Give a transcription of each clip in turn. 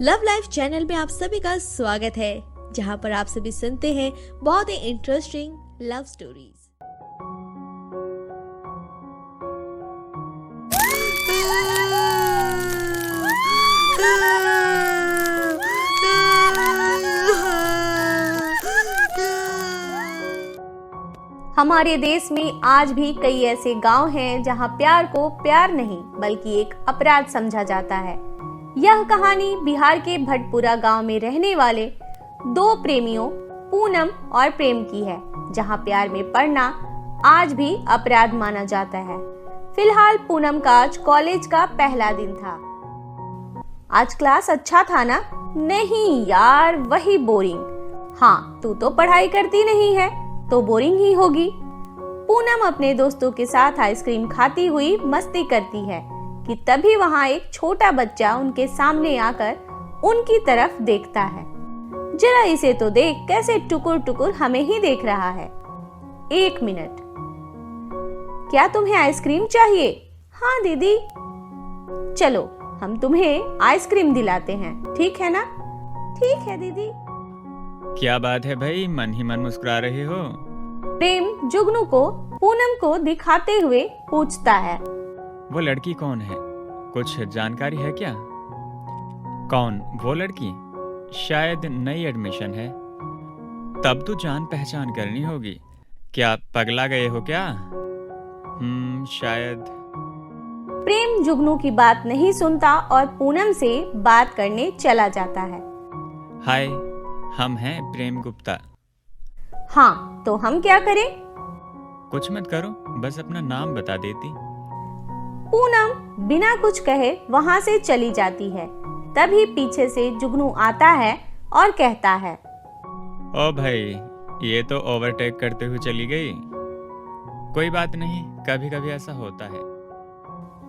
Love life channel में आप सभी का स्वागत है, जहां पर आप सभी सुनते हैं बहुत ही इंटरेस्टिंग लव स्टोरीज। हमारे देश में आज भी कई ऐसे गांव हैं जहां प्यार को प्यार नहीं बल्कि एक अपराध समझा जाता है। यह कहानी बिहार के भटपुरा गांव में रहने वाले दो प्रेमियों पूनम और प्रेम की है, जहां प्यार में पड़ना आज भी अपराध माना जाता है। फिलहाल पूनम का आज कॉलेज का पहला दिन था। आज क्लास अच्छा था ना? नहीं यार, वही बोरिंग। हाँ, तू तो पढ़ाई करती नहीं है तो बोरिंग ही होगी। पूनम अपने दोस्तों के साथ आइसक्रीम खाती हुई मस्ती करती है कि तभी वहां एक छोटा बच्चा उनके सामने आकर उनकी तरफ देखता है। जरा इसे तो देख, कैसे टुकुर टुकुर हमें ही देख रहा है। 1 मिनट, क्या तुम्हें आइसक्रीम चाहिए? हाँ दीदी। चलो हम तुम्हें आइसक्रीम दिलाते हैं, ठीक है ना? ठीक है दीदी। क्या बात है भाई, मन ही मन मुस्कुरा रहे हो? प्रेम जुगनू को पूनम को दिखाते हुए पूछता है। वो लड़की कौन है? कुछ जानकारी है क्या? कौन वो लड़की? शायद नई एडमिशन है। तब तो जान पहचान करनी होगी। क्या पगला गए हो क्या? शायद। प्रेम जुगनू की बात नहीं सुनता और पूनम से बात करने चला जाता है। हाय, हम हैं प्रेम गुप्ता। हाँ, तो हम क्या करें? कुछ मत करो, बस अपना नाम बता देती। पूनम बिना कुछ कहे वहां से चली जाती है। तभी पीछे से जुगनू आता है और कहता है, ओ भाई, ये तो ओवरटेक करते हुए चली गई। कोई बात नहीं, कभी कभी ऐसा होता है।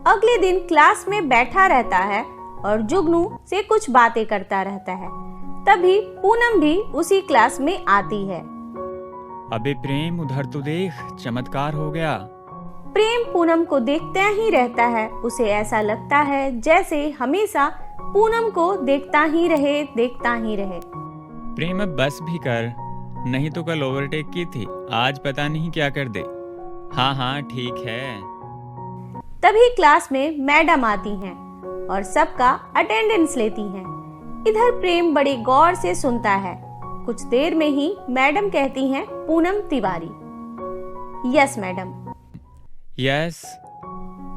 अगले दिन क्लास में बैठा रहता है और जुगनू से कुछ बातें करता रहता है। तभी पूनम भी उसी क्लास में आती है। अबे प्रेम, उधर तो देख, चमत्कार हो गया। प्रेम पूनम को देखता ही रहता है। उसे ऐसा लगता है जैसे हमेशा पूनम को देखता ही रहे। प्रेम अब बस भी कर, नहीं तो कल ओवरटेक की थी, आज पता नहीं क्या कर दे। हाँ ठीक है। तभी क्लास में मैडम आती हैं और सबका अटेंडेंस लेती हैं। इधर प्रेम बड़े गौर से सुनता है। कुछ देर में ही मैडम कहती हैं, Poonam Tiwari. Yes madam. Yes.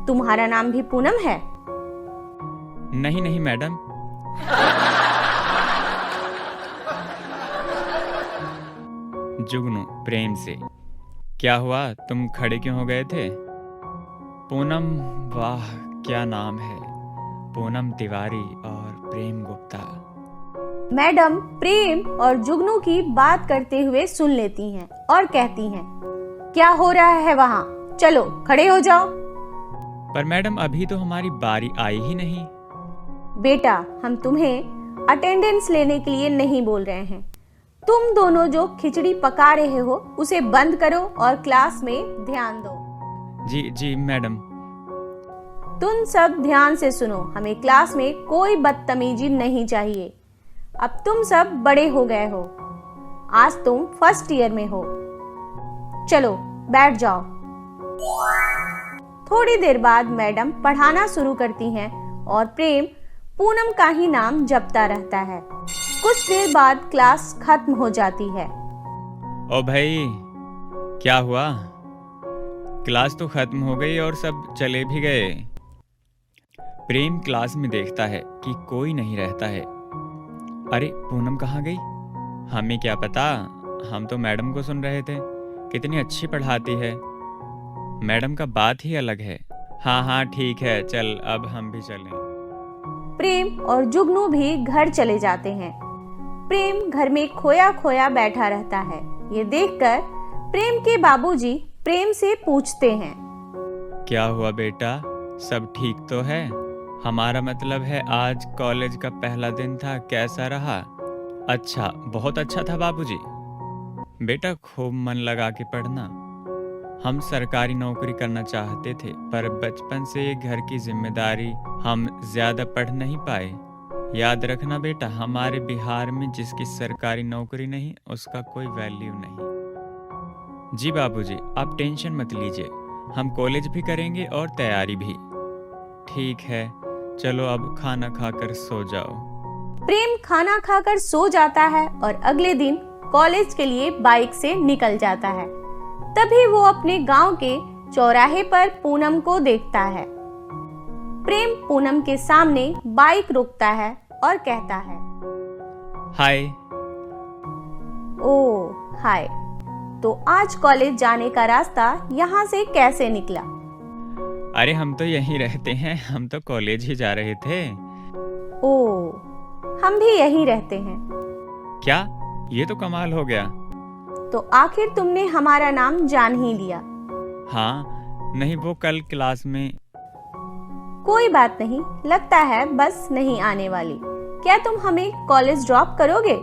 तुम्हारा नाम भी पूनम है? नहीं मैडम। जुगनू प्रेम से, क्या हुआ, तुम खड़े क्यों हो गए थे? पूनम, वाह क्या नाम है, पूनम तिवारी और प्रेम गुप्ता। मैडम प्रेम और जुगनू की बात करते हुए सुन लेती हैं और कहती हैं, क्या हो रहा है वहाँ? चलो खड़े हो जाओ। पर मैडम, अभी तो हमारी बारी आई ही नहीं। बेटा, हम तुम्हें अटेंडेंस लेने के लिए नहीं बोल रहे हैं। तुम दोनों जो खिचड़ी पका रहे हो उसे बंद करो और क्लास में ध्यान दो। जी मैडम। तुम सब ध्यान से सुनो, हमें क्लास में कोई बदतमीजी नहीं चाहिए। अब तुम सब बड़े हो गए हो, आज तुम फर्स्ट ईयर में हो। चलो बैठ जाओ। थोड़ी देर बाद मैडम पढ़ाना शुरू करती हैं और प्रेम पूनम का ही नाम जपता रहता है। कुछ देर बाद क्लास खत्म हो जाती है। ओ भाई, क्या हुआ? क्लास तो खत्म हो गई और सब चले भी गए। प्रेम क्लास में देखता है कि कोई नहीं रहता है। अरे पूनम कहाँ गई? हमें क्या पता, हम तो मैडम को सुन रहे थे, कितनी अच्छी पढ़ाती है। मैडम का बात ही अलग है। हाँ ठीक है, चल अब हम भी चलें। प्रेम और जुगनू भी घर चले जाते हैं। प्रेम घर में खोया खोया बैठा रहता है। ये देखकर प्रेम के बाबूजी प्रेम से पूछते हैं, क्या हुआ बेटा, सब ठीक तो है? हमारा मतलब है आज कॉलेज का पहला दिन था, कैसा रहा? अच्छा, बहुत अच्छा था बाबूजी। बेटा खूब मन लगा के पढ़ना। हम सरकारी नौकरी करना चाहते थे, पर बचपन से घर की जिम्मेदारी हम ज्यादा पढ़ नहीं पाए, याद रखना बेटा, हमारे बिहार में जिसकी सरकारी नौकरी नहीं उसका कोई वैल्यू नहीं। जी बाबूजी, आप टेंशन मत लीजिए, हम कॉलेज भी करेंगे और तैयारी भी। ठीक है, चलो अब खाना खाकर सो जाओ। प्रेम खाना खाकर सो जाता है और अगले दिन कॉलेज के लिए बाइक से निकल जाता है। तभी वो अपने गांव के चौराहे पर पूनम को देखता है। प्रेम पूनम के सामने बाइक रोकता है और कहता है, हाय। ओह हाय, तो आज कॉलेज जाने का रास्ता यहाँ से कैसे निकला? अरे हम तो यहीं रहते हैं, हम तो कॉलेज ही जा रहे थे। ओह, हम भी यहीं रहते हैं। क्या? ये तो कमाल हो गया। तो आखिर तुमने हमारा नाम जान ही लिया। हाँ, नहीं वो कल क्लास में। कोई बात नहीं, लगता है बस नहीं आने वाली। क्या तुम हमें कॉलेज ड्रॉप करोगे?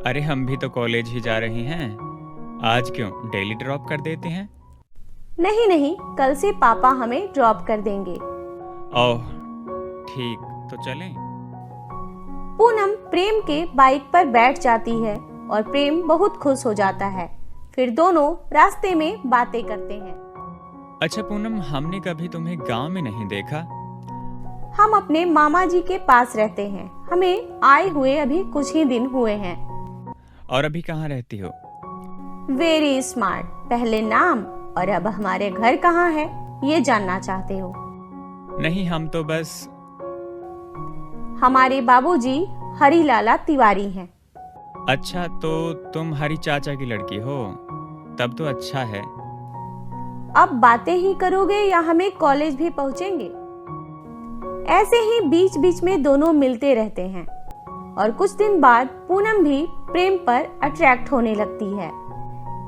अरे हम भी तो कॉलेज ही जा रहे हैं, आज क्यों डेली ड्रॉप कर देते हैं। नहीं नहीं, कल से पापा हमें ड्रॉप कर देंगे। ओह ठीक, तो चलें। पूनम प्रेम के बाइक पर बैठ जाती है और प्रेम बहुत खुश हो जाता है। फिर दोनों रास्ते में बातें करते हैं। अच्छा पूनम, हमने कभी तुम्हें गांव में नहीं देखा। हम अपने मामा जी के पास रहते हैं, हमें आए हुए अभी कुछ ही दिन हुए हैं। और अभी कहाँ रहती हो? वेरी स्मार्ट, पहले नाम और अब हमारे घर कहाँ है ये जानना चाहते हो? नहीं, हम तो बस। हमारे बाबूजी हरिलाला तिवारी हैं। अच्छा, तो तुम हरी चाचा की लड़की हो, तब तो अच्छा है। अब बातें ही करोगे या हमें कॉलेज भी पहुंचेंगे? ऐसे ही बीच बीच में दोनों मिलते रहते हैं और कुछ दिन बाद पूनम भी प्रेम पर अट्रैक्ट होने लगती है।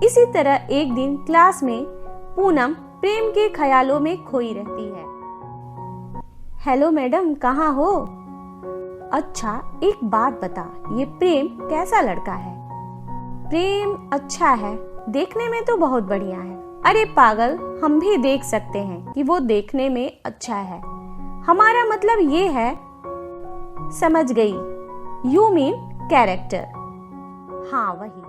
इसी तरह एक दिन क्लास में पूनम प्रेम के ख्यालों में खोई रहती है। हेलो मैडम, कहाँ हो? अच्छा एक बात बता, ये प्रेम कैसा लड़का है? प्रेम अच्छा है, देखने में तो बहुत बढ़िया है। अरे पागल, हम भी देख सकते हैं कि वो देखने में अच्छा है। हमारा मतलब ये है, समझ गई, यू मीन कैरेक्टर। हाँ वही।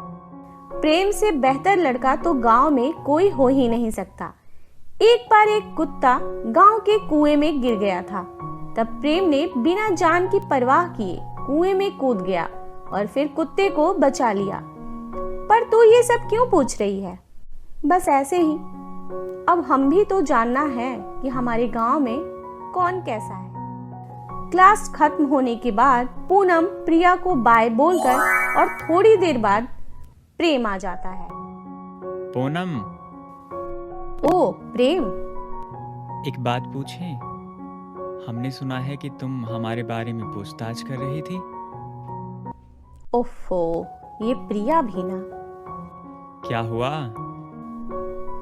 प्रेम से बेहतर लड़का तो गांव में कोई हो ही नहीं सकता। एक बार एक कुत्ता गांव के कुएं में गिर गया था। तब प्रेम ने बिना जान की परवाह किए कुएं में कूद गया और फिर कुत्ते को बचा लिया। पर तू ये सब क्यों पूछ रही है? बस ऐसे ही। अब हम भी तो जानना है कि हमारे गांव में कौन कैसा है। क्लास खत्म होने के बाद पूनम प्रिया को बाय बोलकर और थोड़ी देर बाद प्रेम आ जाता है। पूनम। ओ प्रेम, एक बात पूछें? हमने सुना है कि तुम हमारे बारे में पूछताछ कर रही थी। ओफो, ये प्रिया भी ना। क्या हुआ?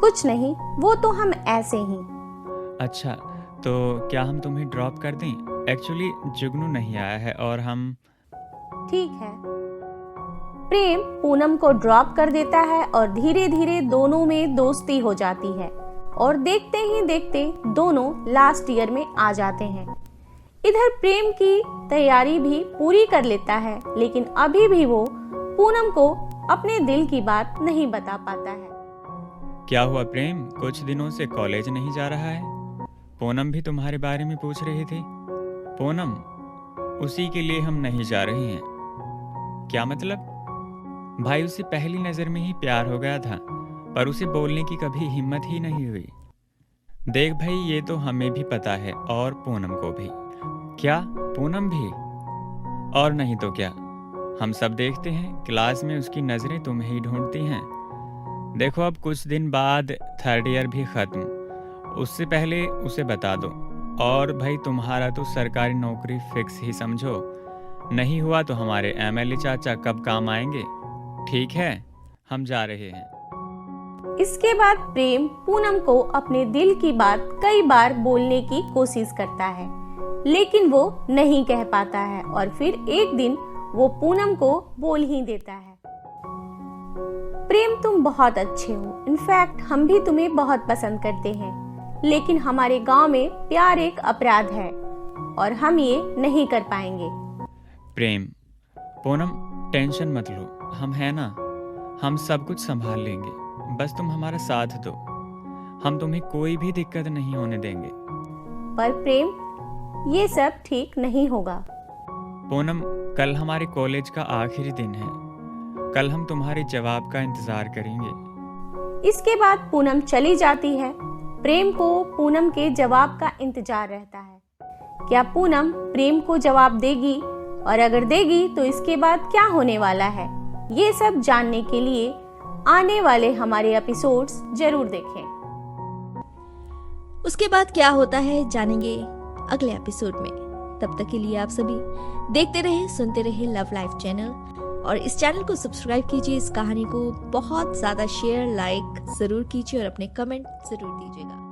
कुछ नहीं, वो तो हम ऐसे ही। अच्छा, तो क्या हम तुम्हें ड्रॉप कर दें? एक्चुअली जुगनू नहीं आया है और हम। ठीक है। प्रेम पूनम को ड्रॉप कर देता है और धीरे धीरे दोनों में दोस्ती हो जाती है और देखते ही देखते दोनों लास्ट ईयर में आ जाते हैं। इधर प्रेम की तैयारी भी पूरी कर लेता है, लेकिन अभी भी वो पूनम को अपने दिल की बात नहीं बता पाता है। क्या हुआ प्रेम, कुछ दिनों से कॉलेज नहीं जा रहा है? पूनम भी तुम्हारे बारे में पूछ रही थी। पूनम, उसी के लिए हम नहीं जा रहे हैं। क्या मतलब? भाई उसे पहली नजर में ही प्यार हो गया था, पर उसे बोलने की कभी हिम्मत ही नहीं हुई। देख भाई, ये तो हमें भी पता है और पूनम को भी। क्या पूनम भी? और नहीं तो क्या, हम सब देखते हैं क्लास में उसकी नजरें तुम्हें ही ढूंढती हैं। देखो अब कुछ दिन बाद थर्ड ईयर भी खत्म, उससे पहले उसे बता दो। और भाई तुम्हारा तो सरकारी नौकरी फिक्स ही समझो, नहीं हुआ तो हमारे एमएलए चाचा कब काम आएंगे। ठीक है, हम जा रहे हैं। इसके बाद प्रेम पूनम को अपने दिल की बात कई बार बोलने की कोशिश करता है, लेकिन वो नहीं कह पाता है और फिर एक दिन वो पूनम को बोल ही देता है। प्रेम, तुम बहुत अच्छे हो, इनफैक्ट हम भी तुम्हें बहुत पसंद करते हैं, लेकिन हमारे गांव में प्यार एक अपराध है और हम ये नहीं कर पाएंगे। प्रेम, पूनम टेंशन मत लो, हम हैं ना, हम सब कुछ संभाल लेंगे, बस तुम हमारा साथ दो, हम तुम्हें कोई भी दिक्कत नहीं होने देंगे। पर प्रेम, ये सब ठीक नहीं होगा। पूनम, कल हमारे कॉलेज का आखिरी दिन है, कल हम तुम्हारे जवाब का इंतजार करेंगे। इसके बाद पूनम चली जाती है। प्रेम को पूनम के जवाब का इंतजार रहता है। क्या पूनम प्रेम को जवाब देगी, और अगर देगी तो इसके बाद क्या होने वाला है, ये सब जानने के लिए आने वाले हमारे एपिसोड्स जरूर देखें। उसके बाद क्या होता है जानेंगे अगले एपिसोड में। तब तक के लिए आप सभी देखते रहे, सुनते रहे लव लाइफ चैनल, और इस चैनल को सब्सक्राइब कीजिए। इस कहानी को बहुत ज्यादा शेयर, लाइक जरूर कीजिए और अपने कमेंट जरूर दीजिएगा।